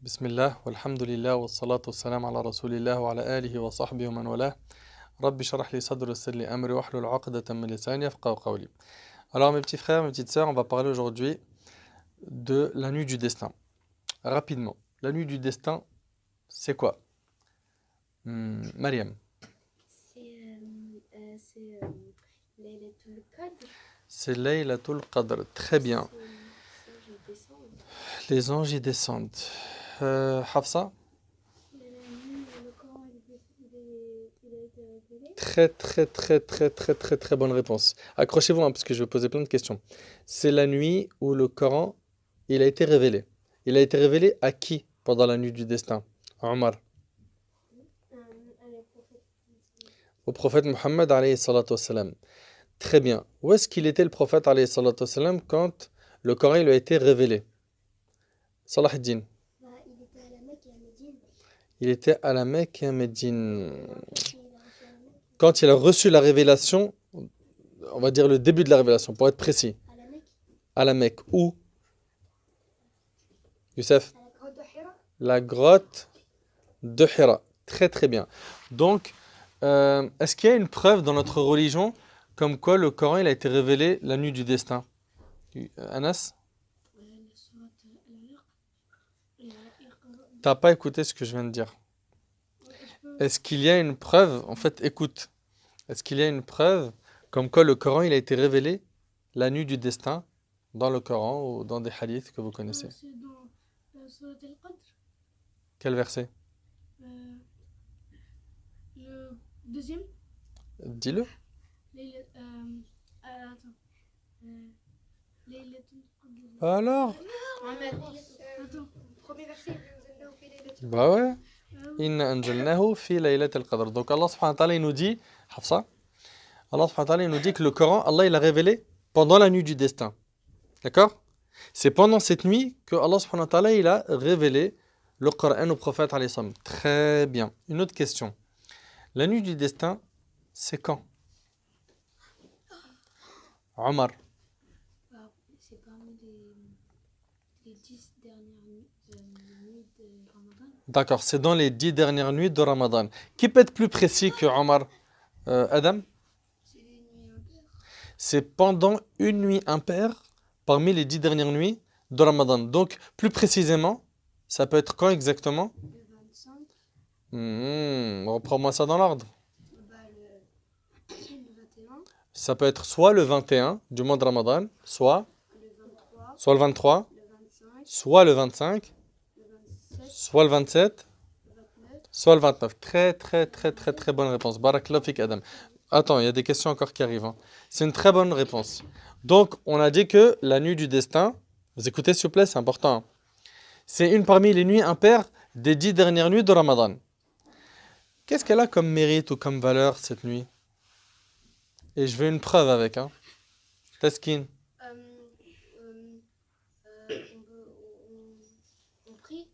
بسم الله والحمد لله والصلاة والسلام على رسول الله وعلى آله وصحبه ومن والاه. ربي اشرح لي صدري ويسر لي أمري واحلل عقدة من لساني يفقهوا قولي. Alors mes petits frères, mes petites sœurs, on va parler aujourd'hui de la nuit du destin. Rapidement, la nuit du destin, c'est quoi? Mariam. C'est Laylatul Qadr. C'est Laylatul Qadr. Très bien. Les anges y descendent. Hafsa? La nuit où le Coran il a été révélé. Très bonne réponse. Accrochez-vous parce que je vais poser plein de questions. C'est la nuit où le Coran il a été révélé. Il a été révélé à qui pendant la nuit du destin? Omar. Au prophète Mohammed alayhi salatu wassalam. Très bien. Où est-ce qu'il était le prophète alayhi salatu wassalam quand le Coran il a été révélé? Salah ad-Din. Il était à la Mecque et à Médine. Il était à la Mecque et à Médine. Quand il a reçu la révélation, on va dire le début de la révélation, pour être précis. À la Mecque. À la Mecque. Où? Youssef? À la grotte de Hira. La grotte de Hira. Très bien. Donc, est-ce qu'il y a une preuve dans notre religion comme quoi le Coran il a été révélé la nuit du destin? Anas? T'as pas écouté ce que je viens de dire. Est-ce qu'il y a une preuve? En fait, écoute. Est-ce qu'il y a une preuve comme quoi le Coran il a été révélé la nuit du destin dans le Coran ou dans des hadiths que vous connaissez? C'est dans Surat al-Qadr. Quel verset? Le deuxième. Dis-le. Attends. Laylatul Qadr. Alors? Attends. Premier verset. Bah ouais. Inna anjalnahu fi laylatil qadr. Donc Allah subhanahu wa ta'ala il nous dit, Hafsa, Allah subhanahu wa ta'ala il nous dit que le Coran, Allah il l'a révélé pendant la nuit du destin. D'accord? C'est pendant cette nuit que Allah subhanahu wa ta'ala il a révélé le Coran au prophète alayhi salam. Très bien. Une autre question. La nuit du destin, c'est quand? Omar. C'est parmi les 10 dernières nuits de Ramadan. D'accord, c'est dans les 10 dernières nuits de Ramadan. Qui peut être plus précis que Omar? Adam? C'est les nuits impaires. C'est pendant une nuit impaire parmi les 10 dernières nuits de Ramadan. Donc, plus précisément, ça peut être quand exactement? Le 25. Reprends-moi ça dans l'ordre. Le 21. Ça peut être soit le 21 du mois de Ramadan, soit Le 23. le 23, Le 25. soit le 25, Le 27. soit le 27, Le 29. soit le 29. Très bonne réponse. Barakallahu fik Adam. Attends, il y a des questions encore qui arrivent. C'est une très bonne réponse. Donc, on a dit que la nuit du destin, vous écoutez s'il vous plaît, c'est important. C'est une parmi les nuits impaires des 10 dernières nuits de Ramadan. Qu'est-ce qu'elle a comme mérite ou comme valeur cette nuit? Et je veux une preuve avec. Taskin. On prie.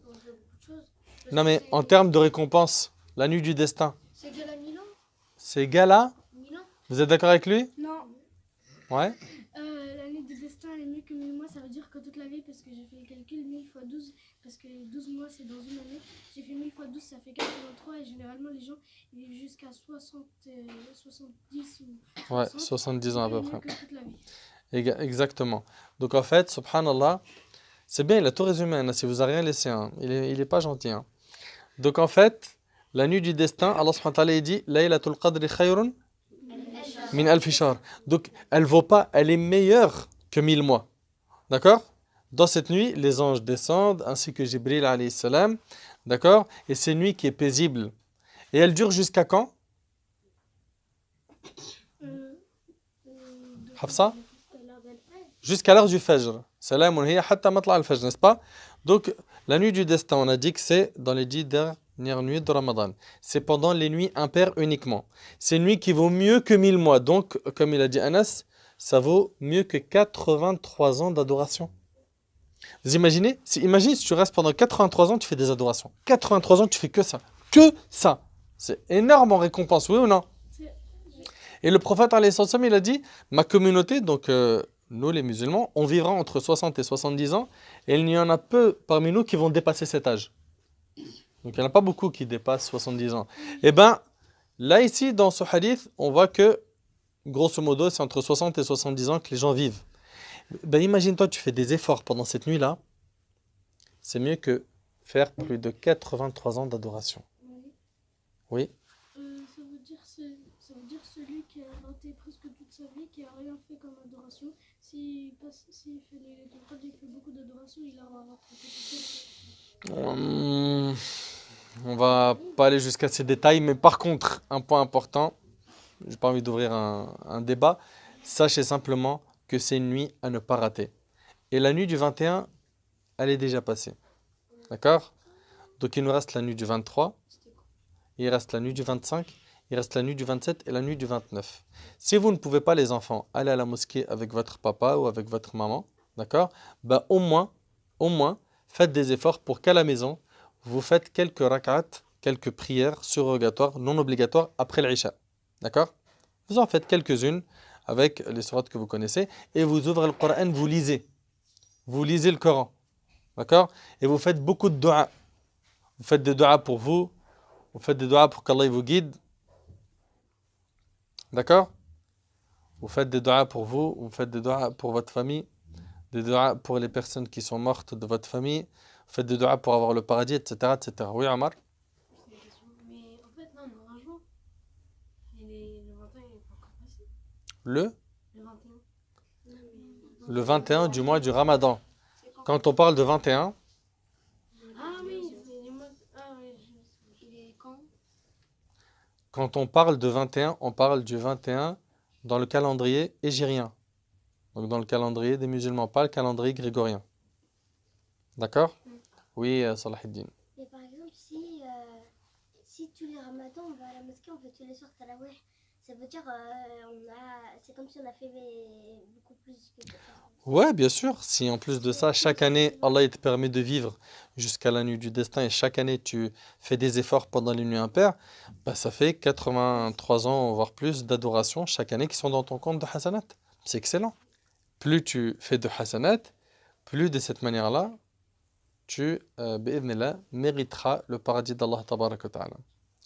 On fait beaucoup de choses. Non mais en termes de récompense, la nuit du destin, C'est égal à Milan. c'est égal à? Milan. Vous êtes d'accord avec lui? Non. Ouais. La nuit du destin elle est mieux que 1000 mois, ça veut dire que toute la vie, parce que j'ai fait le calcul 1000 fois 12, parce que 12 mois c'est dans une année. J'ai fait 1000 fois 12, ça fait 83, et généralement les gens ils vivent jusqu'à 70 ou 60. Ouais, 70 ans à peu mieux près. que toute la vie. Exactement. Donc en fait, subhanallah, c'est bien, il a tout résumé, Anas, il vous a rien laissé. Il est pas gentil. Donc en fait, la nuit du destin, Allah subhanahu wa ta'ala il dit Laylatul Qadri khayrun min alfi shahr. Donc elle vaut pas, elle est meilleure que 1000 mois. D'accord? Dans cette nuit, les anges descendent ainsi que Jibril alayhi salam. D'accord? Et c'est une nuit qui est paisible. Et elle dure jusqu'à quand? Hafsa? Jusqu'à l'heure du Fajr. Salamun hiya hatta matla' al-Fajr, n'est-ce pas? Donc, la nuit du destin, on a dit que c'est dans les 10 dernières nuits de Ramadan. C'est pendant les nuits impaires uniquement. C'est une nuit qui vaut mieux que 1000 mois. Donc, comme il a dit Anas, ça vaut mieux que 83 ans d'adoration. Vous imaginez? Imagine si tu restes pendant 83 ans, tu fais des adorations. 83 ans, tu fais que ça. Que ça. C'est énorme en récompense, oui ou non? Et le prophète, alayhi salam, il a dit, ma communauté, donc nous les musulmans, on vivra entre 60 et 70 ans, et il y en a peu parmi nous qui vont dépasser cet âge. Donc il n'y en a pas beaucoup qui dépassent 70 ans. Eh bien, là ici, dans ce hadith, on voit que, grosso modo, c'est entre 60 et 70 ans que les gens vivent. Ben, imagine-toi, tu fais des efforts pendant cette nuit-là, c'est mieux que faire plus de 83 ans d'adoration. Oui. Ça veut dire celui qui a raté presque toute sa vie, qui n'a rien fait comme adoration, s'il fait les contrôles, il fait beaucoup d'adoration, il aura rattrapé tout ça. On va pas aller jusqu'à ces détails, mais par contre, un point important, j'ai pas envie d'ouvrir un débat, sachez simplement que c'est une nuit à ne pas rater. Et la nuit du 21, elle est déjà passée. D'accord? Donc il nous reste la nuit du 23, il reste la nuit du 25, il reste la nuit du 27 et la nuit du 29. Si vous ne pouvez pas, les enfants, aller à la mosquée avec votre papa ou avec votre maman, d'accord? Ben, au moins, faites des efforts pour qu'à la maison, vous faites quelques rak'at, quelques prières surrogatoires, non obligatoires, après l'Isha. D'accord? Vous en faites quelques-unes avec les sourates que vous connaissez et vous ouvrez le Coran, vous lisez. Vous lisez le Coran. D'accord? Et vous faites beaucoup de dua. Vous faites des dua pour vous. Vous faites des dua pour qu'Allah vous guide. D'accord? Vous faites des dua pour vous. Vous faites des dua pour votre famille. Des dua pour les personnes qui sont mortes de votre famille. Vous faites des dua pour avoir le paradis, etc. etc. Oui, Omar? Mais en fait, non, on aura un jour. Et le 21, il n'est pas encore passé. Le 21. Le 21 du mois du Ramadan. Quand on parle de 21, Ah oui, il est quand? quand on parle de 21, on parle du 21 dans le calendrier hégirien. Donc dans le calendrier des musulmans, pas le calendrier grégorien. D'accord? Oui, Salahuddin. Mais par exemple, si tous les ramadans, on va à la mosquée, on fait tous les soirs tarawih, ça veut dire c'est comme si on a fait beaucoup plus que ça. Ouais, bien sûr. Si en plus de ça, chaque année, Allah il te permet de vivre jusqu'à la nuit du destin et chaque année tu fais des efforts pendant les nuits impaires, bah, ça fait 83 ans, voire plus, d'adoration chaque année qui sont dans ton compte de hasanat. C'est excellent. Plus tu fais de hasanat, plus de cette manière-là, tu, bi'idhnillah, mériteras le paradis d'Allah tabarak wa ta'ala.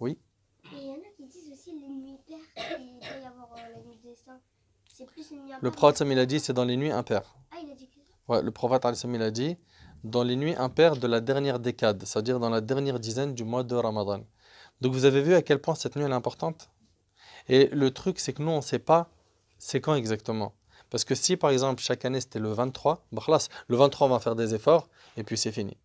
Oui. Et il y en a qui disent aussi les nuits paires, il peut y avoir la nuit du destin. C'est plus une nuit Le impaire. prophète il a dit c'est dans les nuits impaires. Ah, il a dit que ça. Ouais, le prophète il a dit dans les nuits impaires de la dernière décade, c'est-à-dire dans la dernière dizaine du mois de Ramadan. Donc vous avez vu à quel point cette nuit elle est importante. Et le truc c'est que nous on ne sait pas c'est quand exactement. Parce que si par exemple chaque année c'était le 23, bah, khalas, le 23 on va faire des efforts et puis c'est fini.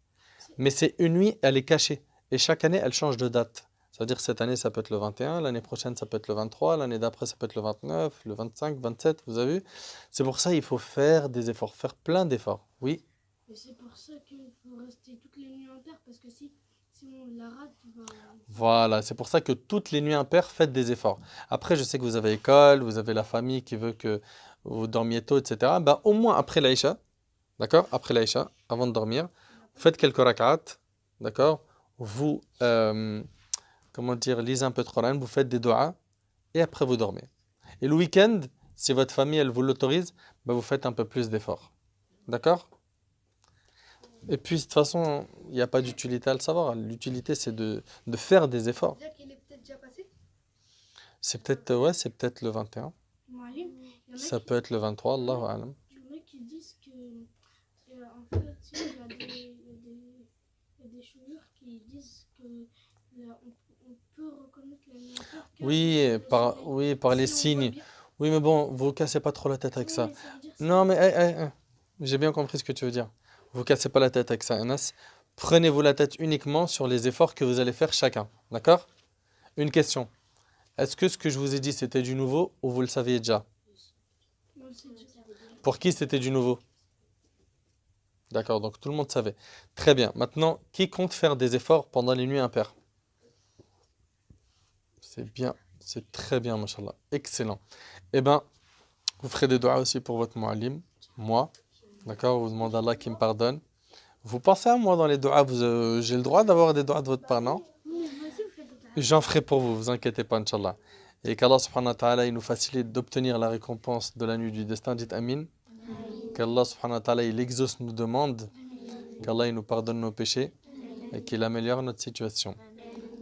Mais c'est une nuit, elle est cachée. Et chaque année elle change de date. C'est-à-dire cette année ça peut être le 21, l'année prochaine ça peut être le 23, l'année d'après ça peut être le 29, le 25, 27, vous avez vu? C'est pour ça qu'il faut faire des efforts, faire plein d'efforts. Oui. Et c'est pour ça qu'il faut rester toutes les nuits impaires, parce que si on la rate, Voilà, c'est pour ça que toutes les nuits impaires, faites des efforts. Après, je sais que vous avez école, vous avez la famille qui veut que vous dormiez tôt, etc. Bah, au moins après l'Aïcha, d'accord? Après l'Aïcha, avant de dormir, vous faites quelques rak'at, d'accord? Vous, comment dire, lisez un peu de Coran, vous faites des du'as, et après vous dormez. Et le week-end, si votre famille, elle vous l'autorise, bah, vous faites un peu plus d'efforts. D'accord? Et puis, de toute façon, il n'y a pas d'utilité à le savoir. L'utilité, c'est de faire des efforts. C'est-à-dire qu'il est peut-être déjà passé? C'est peut-être le 21. Moualim, il y en a Ça qui- peut être le 23, Allahu a'lam. il y en a qui disent que, en fait, il y a des chouïrs qui disent que on peut reconnaître la nuit impaire Par les si on voit signes. bien. Oui, mais bon, vous cassez pas trop la tête avec Oui, ça. mais ça veut dire Non, mais j'ai bien compris ce que tu veux dire. Vous cassez pas la tête avec ça, Anas. Prenez-vous la tête uniquement sur les efforts que vous allez faire chacun. D'accord? Une question. Est-ce que ce que je vous ai dit, c'était du nouveau ou vous le saviez déjà? on le sait déjà. Pour qui c'était du nouveau? D'accord, donc tout le monde savait. Très bien. Maintenant, qui compte faire des efforts pendant les nuits impaires? C'est bien, c'est très bien, mashallah. Excellent. Eh bien, vous ferez des doigts aussi pour votre mu'allim, moi. D'accord, vous demandez à Allah qui me pardonne. Vous pensez à moi dans les doigts, j'ai le droit d'avoir des doigts de votre part, non? Mais vous aussi, vous faites de J'en ferai pour vous, vous inquiétez pas, Inch'Allah. Et qu'Allah subhanahu wa ta'ala, il nous facilite d'obtenir la récompense de la nuit du destin. Dites Amin. qu'Allah subhanahu wa ta'ala il exauce nos demandes, qu'Allah il nous pardonne nos péchés et qu'il améliore notre situation.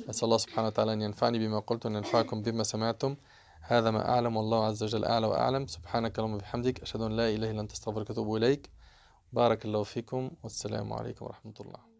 أسأل الله سبحانه وتعالى أن ينفعني بما قلت وأن ينفعكم بما سمعتم. هذا ما أعلم والله عز وجل أعلى وأعلم. سبحانك اللهم وبحمدك أشهد أن لا إله إلا أنت أستغفرك وأتوب إليك. بارك الله فيكم والسلام عليكم ورحمة الله.